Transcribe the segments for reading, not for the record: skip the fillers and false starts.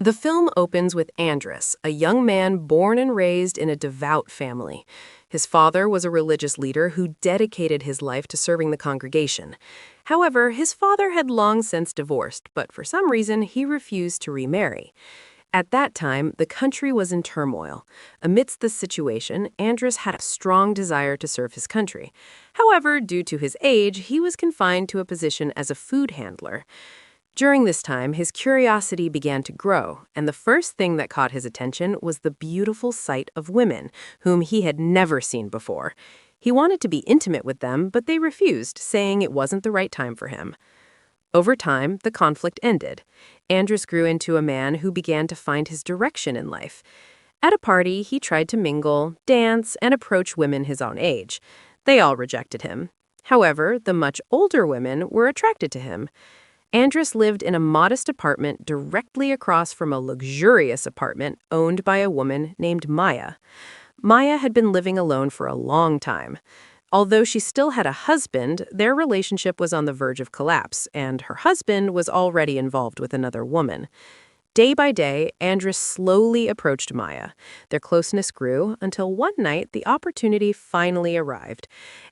The film opens with Andrus, a young man born and raised in a devout family. His father was a religious leader who dedicated his life to serving the congregation. However, his father had long since divorced, but for some reason he refused to remarry. At that time, the country was in turmoil. Amidst this situation, Andrus had a strong desire to serve his country. However, due to his age, he was confined to a position as a food handler. During this time, his curiosity began to grow, and the first thing that caught his attention was the beautiful sight of women, whom he had never seen before. He wanted to be intimate with them, but they refused, saying it wasn't the right time for him. Over time, the conflict ended. Andrus grew into a man who began to find his direction in life. At a party, he tried to mingle, dance, and approach women his own age. They all rejected him. However, the much older women were attracted to him. Andrus lived in a modest apartment directly across from a luxurious apartment owned by a woman named Maya. Maya had been living alone for a long time. Although she still had a husband, their relationship was on the verge of collapse, and her husband was already involved with another woman. Day by day, Andrus slowly approached Maya. Their closeness grew until one night the opportunity finally arrived.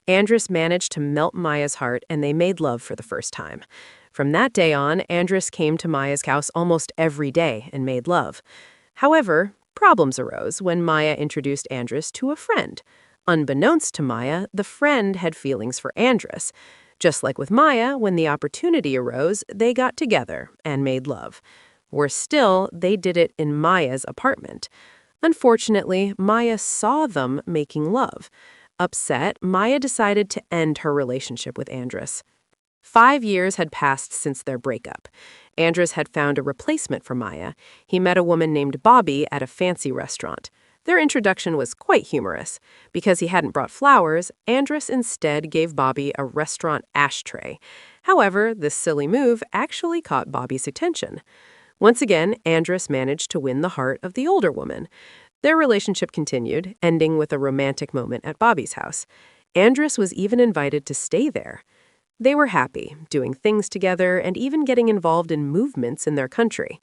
Andrus managed to melt Maya's heart, and they made love for the first time. From that day on, Andrus came to Maya's house almost every day and made love. However, problems arose when Maya introduced Andrus to a friend. Unbeknownst to Maya, the friend had feelings for Andrus. Just like with Maya, when the opportunity arose, they got together and made love. Worse still, they did it in Maya's apartment. Unfortunately, Maya saw them making love. Upset, Maya decided to end her relationship with Andrus. 5 years had passed since their breakup. Andrus had found a replacement for Maya. He met a woman named Bobby at a fancy restaurant. Their introduction was quite humorous. Because he hadn't brought flowers, Andrus instead gave Bobby a restaurant ashtray. However, this silly move actually caught Bobby's attention. Once again, Andrus managed to win the heart of the older woman. Their relationship continued, ending with a romantic moment at Bobby's house. Andrus was even invited to stay there. They were happy, doing things together and even getting involved in movements in their country.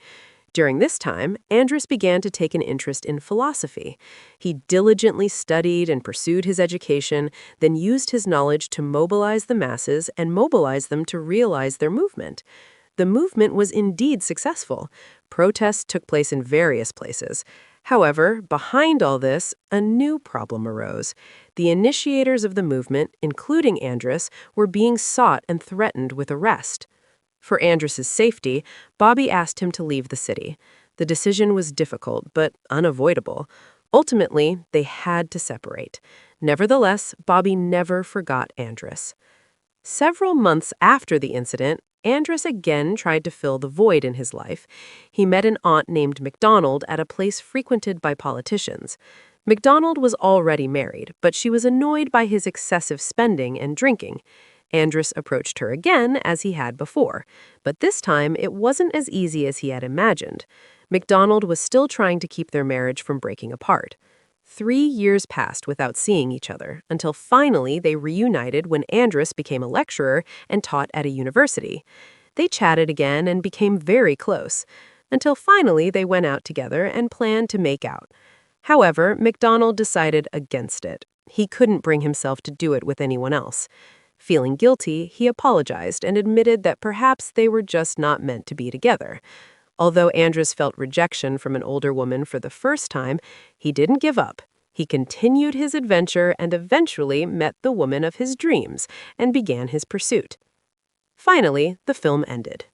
During this time, Andrus began to take an interest in philosophy. He diligently studied and pursued his education, then used his knowledge to mobilize the masses and mobilize them to realize their movement. The movement was indeed successful. Protests took place in various places. However, behind all this, a new problem arose. The initiators of the movement, including Andrus, were being sought and threatened with arrest. For Andrus's safety, Bobby asked him to leave the city. The decision was difficult, but unavoidable. Ultimately, they had to separate. Nevertheless, Bobby never forgot Andrus. Several months after the incident, Andrus again tried to fill the void in his life. He met an aunt named MacDonald at a place frequented by politicians. MacDonald was already married, but she was annoyed by his excessive spending and drinking. Andrus approached her again as he had before, but this time it wasn't as easy as he had imagined. MacDonald was still trying to keep their marriage from breaking apart. 3 years passed without seeing each other, until finally they reunited when Andrus became a lecturer and taught at a university. They chatted again and became very close, until finally they went out together and planned to make out. However, MacDonald decided against it. He couldn't bring himself to do it with anyone else. Feeling guilty, he apologized and admitted that perhaps they were just not meant to be together. Although Andrus felt rejection from an older woman for the first time, he didn't give up. He continued his adventure and eventually met the woman of his dreams and began his pursuit. Finally, the film ended.